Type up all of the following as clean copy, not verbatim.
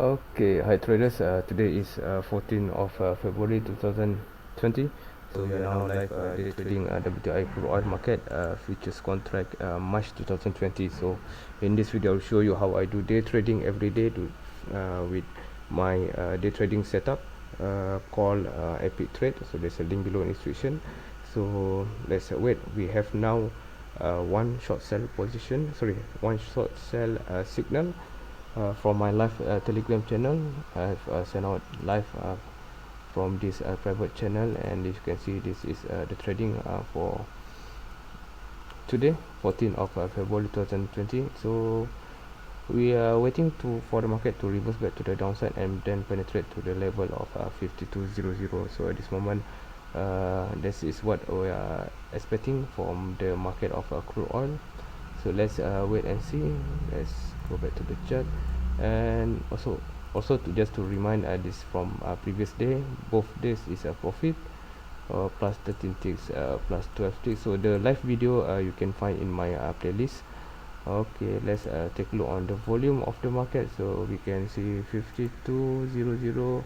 Okay, hi traders. Today is 14th of February 2020. So we are now live day trading WTI crude oil market futures contract March 2020. So in this video, I'll show you how I do day trading every day with my day trading setup called Epic Trade. So there's a link below in description. So let's wait. We have now one short sell position. Sorry, one short sell signal. From my live Telegram channel. I've sent out live from this private channel, and as you can see, this is the trading for today, 14th of February 2020. So we are waiting for the market to reverse back to the downside and then penetrate to the level of 5200. So at this moment, this is what we are expecting from the market of crude oil. So let's wait and see. Let's go back to the chart, and also to remind this from previous day, both days is a profit, plus 13 ticks, plus 12 ticks. So the live video you can find in my playlist. Okay, let's take a look on the volume of the market. So we can see 5200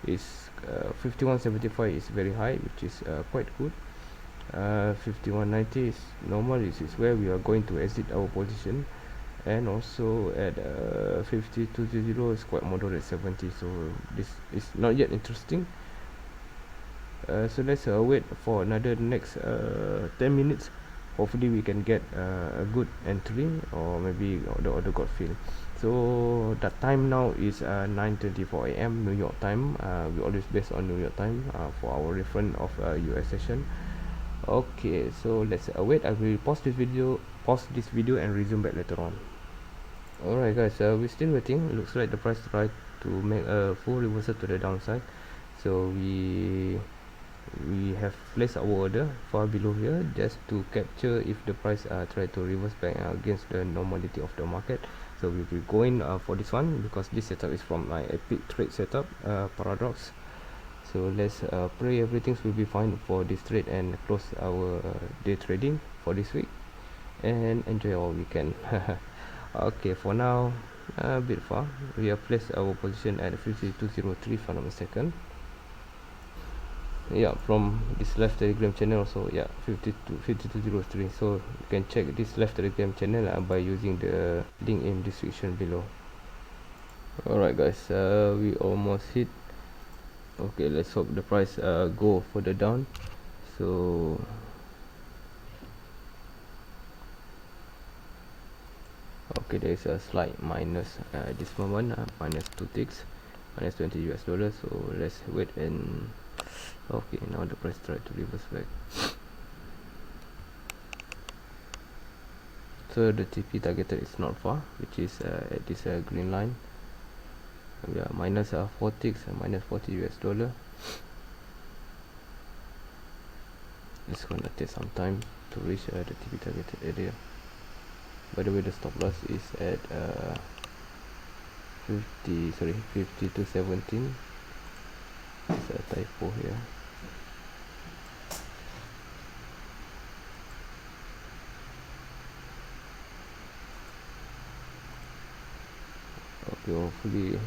is 5175 is very high, which is quite good. 5190 is normal. This is where we are going to exit our position, and also at 5200 is quite moderate 70. So this is not yet interesting. So let's wait for another next 10 minutes. Hopefully we can get a good entry, or maybe the order got filled. So the time now is 9:24 a.m. New York time. We always based on New York time for our reference of US session. Okay, so let's wait. I will pause this video and resume back later on. Alright guys, we're still waiting. Looks like the price tried to make a full reversal to the downside. So we have placed our order far below here, just to capture if the price try to reverse back against the normality of the market. So we'll be going for this one, because this setup is from my Epic Trade setup, Paradox. So let's pray everything will be fine for this trade and close our day trading for this week, and enjoy our weekend. Okay, for now, a bit far. We have placed our position at 5203, if I'm not mistaken. Yeah, from this live Telegram channel also. Yeah, 5203. So you can check this live Telegram channel by using the link in description below. Alright guys, we almost hit. Okay, let's hope the price go further down. So okay, there is a slight minus at this moment, minus 2 ticks, minus 20 US dollars. So let's wait, and okay, now the price try to reverse back. So the TP targeted is not far, which is at this green line. We are minus 4 ticks and minus 40 US dollar. It's gonna take some time to reach the TP targeted area. By the way, the stop loss is at 50 to 17. It's a typo here. Okay, hopefully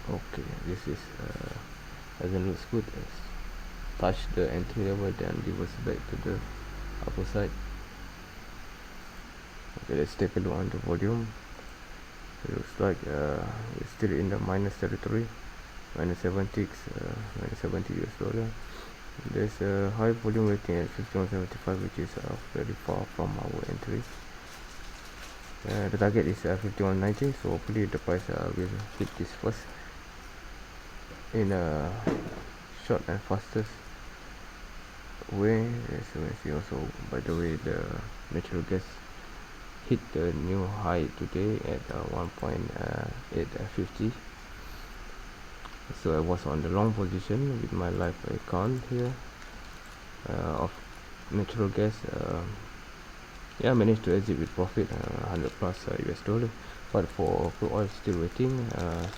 okay, this is doesn't look good. Touch the entry level, then reverse back to the upper side. Okay, let's take a look on the volume. It looks like it's still in the minus territory, minus 7 ticks, minus 70 US dollar. There's a high volume waiting at 5175, which is very far from our entry. The target is 5190, so hopefully the price will hit this first in a short and fastest way. As you can see also, by the way, the natural gas hit the new high today at 1.850. So I was on the long position with my live account here of natural gas. Yeah, I managed to exit with profit, 100 plus US dollar. But for crude oil, still waiting,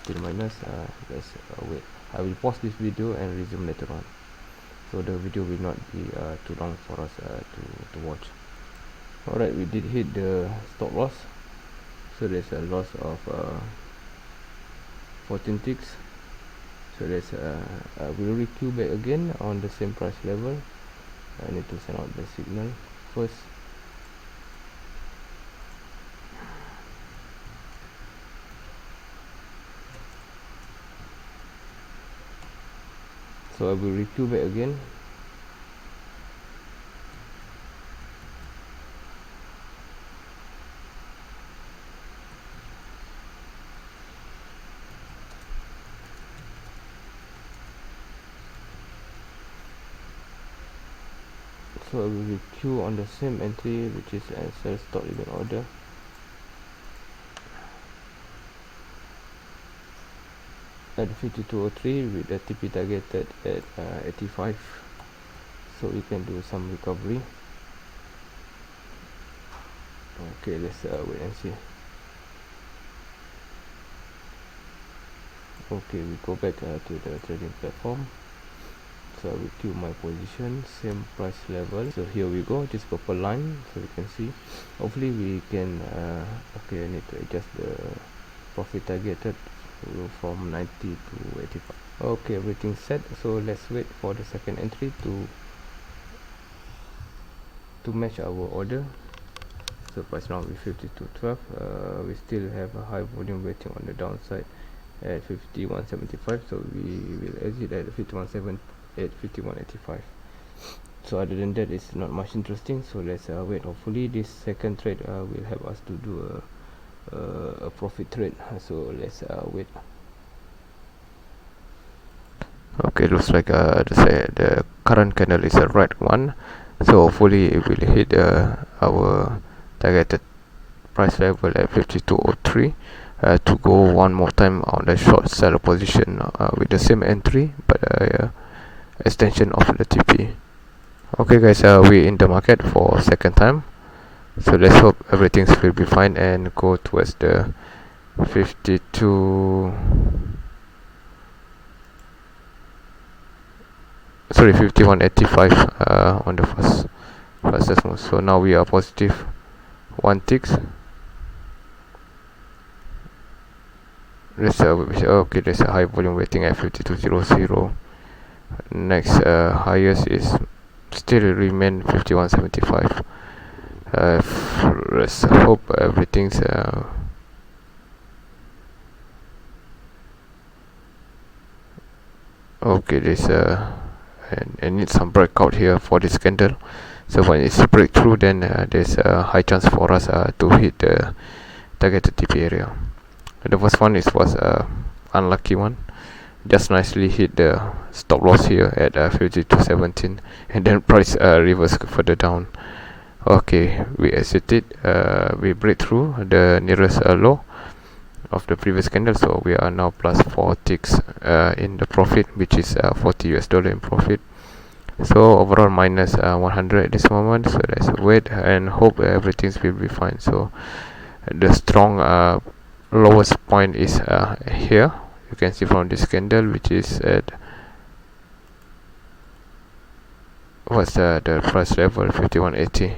still minus. Let's wait. I will pause this video and resume later on, so the video will not be too long for us to watch. Alright, we did hit the stop loss, so there's a loss of 14 ticks. So there's we'll requeue back again on the same price level. I need to send out the signal first. So I will requeue back again. So I will requeue on the same entry, which is a sell stop limit order. At 5203 with the TP targeted at 85, so we can do some recovery. Okay, let's wait and see. Okay, we go back to the trading platform. So I will queue my position, same price level. So here we go, this purple line, so you can see. Hopefully we can okay, I need to adjust the profit targeted from 90 to 85. Okay, everything's set, so let's wait for the second entry to match our order. So price now is 52.12. We still have a high volume waiting on the downside at 51.75, so we will exit at 51.7 at 51.85. So other than that, it's not much interesting, so let's wait. Hopefully this second trade will help us to do a profit trade, so let's wait. Okay, looks like the current candle is a red one, so hopefully it will hit our targeted price level at 5203 to go one more time on the short seller position with the same entry, but extension of the TP. Okay guys, we're in the market for second time, so let's hope everything will be fine and go towards the 51.85 on the fastest move. So now we are positive 1 ticks. Okay, there's a high volume waiting at 52.00. Next highest is still remain 51.75. Let's hope everything's okay. There's I need some breakout here for this candle, so when it's breakthrough, then there's a high chance for us to hit the targeted TP area. The first one was unlucky one, just nicely hit the stop loss here at 52.17, and then price reverse further down. Okay, we exited, we break through the nearest low of the previous candle, so we are now plus 4 ticks in the profit, which is $40 in profit. So overall minus 100 at this moment, so let's wait and hope everything will be fine. So the strong lowest point is here, you can see from this candle, which is at what's the price level 51.80.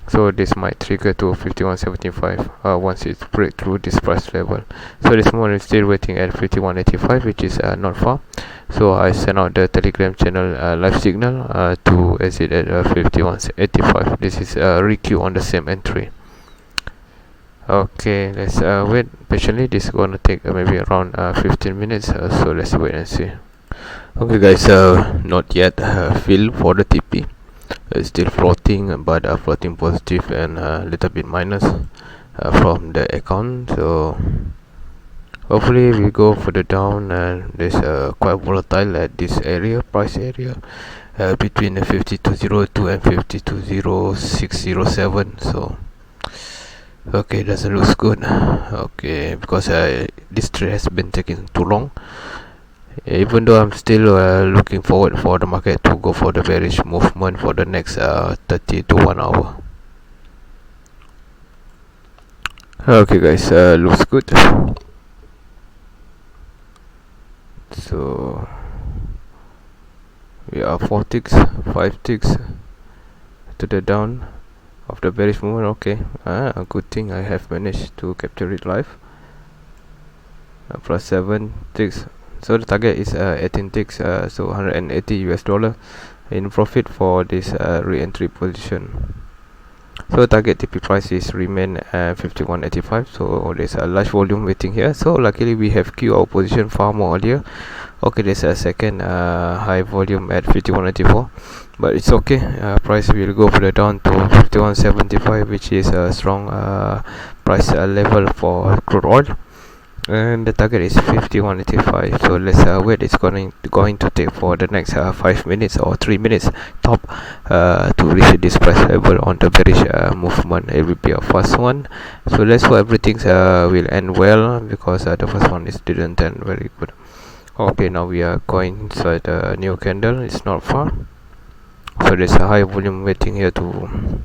so this might trigger to 51.75 once it break through this price level. So this one is still waiting at 51.85, which is not far, so I sent out the Telegram channel live signal to exit at 51.85. this is requeue on the same entry. Okay, let's wait patiently. This is gonna take maybe around 15 minutes, so let's wait and see. Okay guys, not yet fill for the TP. It's still floating, but floating positive and a little bit minus from the account. So hopefully we go further down, and there's quite volatile at this area, price area, between 52.02 and 52.0607. So okay, doesn't look good. Okay, because this trade has been taking too long, even though I'm still looking forward for the market to go for the bearish movement for the next 30 to 1 hour. Okay guys, looks good. So we are 4 ticks, 5 ticks to the down, of the bearish movement. Okay, a good thing I have managed to capture it live. Plus 7 ticks. So the target is 18 ticks, so $180 in profit for this re-entry position. So target TP price is remain 51.85. So there's a large volume waiting here. So luckily we have queued our position far more earlier. Okay, there's a second high volume at 51.84, but it's okay. Price will go further down to 51.75, which is a strong price level for crude oil, and the target is 51.85. So let's wait. It's going to take for the next 5 minutes or 3 minutes top to reach this price level on the bearish movement. It will be a fast one, so let's hope everything will end well, because the first one is didn't end very good. Okay, now we are going inside the new candle. It's not far, so there's a high volume waiting here to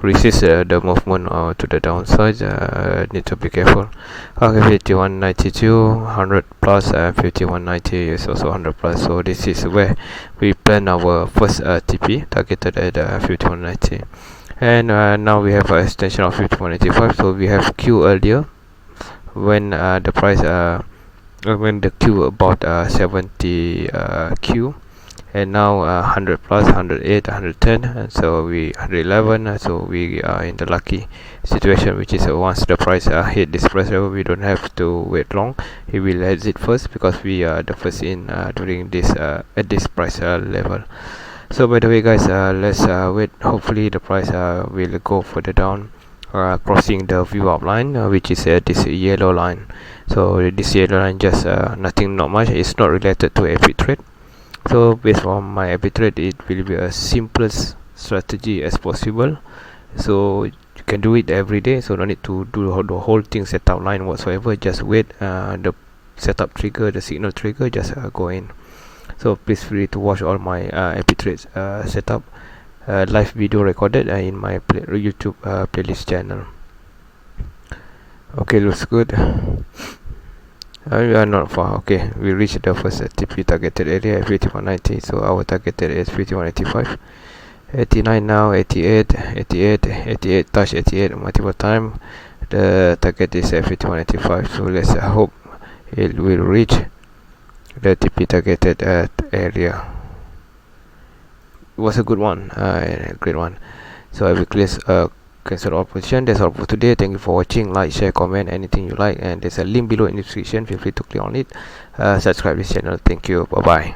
resist the movement to the downside. Need to be careful. Okay, 51.92, 100 plus, 51.90 is also 100 plus. So this is where we plan our first TP targeted at 51.90, and now we have an extension of 51.85. So we have Q earlier when the price when the Q about 70 Q, and now 100 plus, 108, 110, and so we 111. So we are in the lucky situation, which is once the price hit this price level, we don't have to wait long. It will exit first, because we are the first in during this at this price level. So by the way guys, let's wait. Hopefully the price will go further down, crossing the view up line, which is this yellow line. So this yellow line just nothing, not much. It's not related to every trade. So based on my arbitrage, it will be a simplest strategy as possible. So you can do it every day, so no need to do the whole thing setup line whatsoever. Just wait the setup trigger, the signal trigger, just go in. So please free to watch all my arbitrage setup live video recorded in my YouTube playlist channel. Okay, looks good. We are not far. Okay, we reached the first TP targeted area at 51.90. So our targeted is 51.85. 89 now, 88, 88, 88, touch 88 multiple time. The target is at 51.85. So let's hope it will reach the TP targeted area. It was a good one, a great one. So I will cancel all position. That's all for today. Thank you for watching. Like, share, comment anything you like, and there's a link below in the description. Feel free to click on it. Subscribe this channel. Thank you. Bye bye.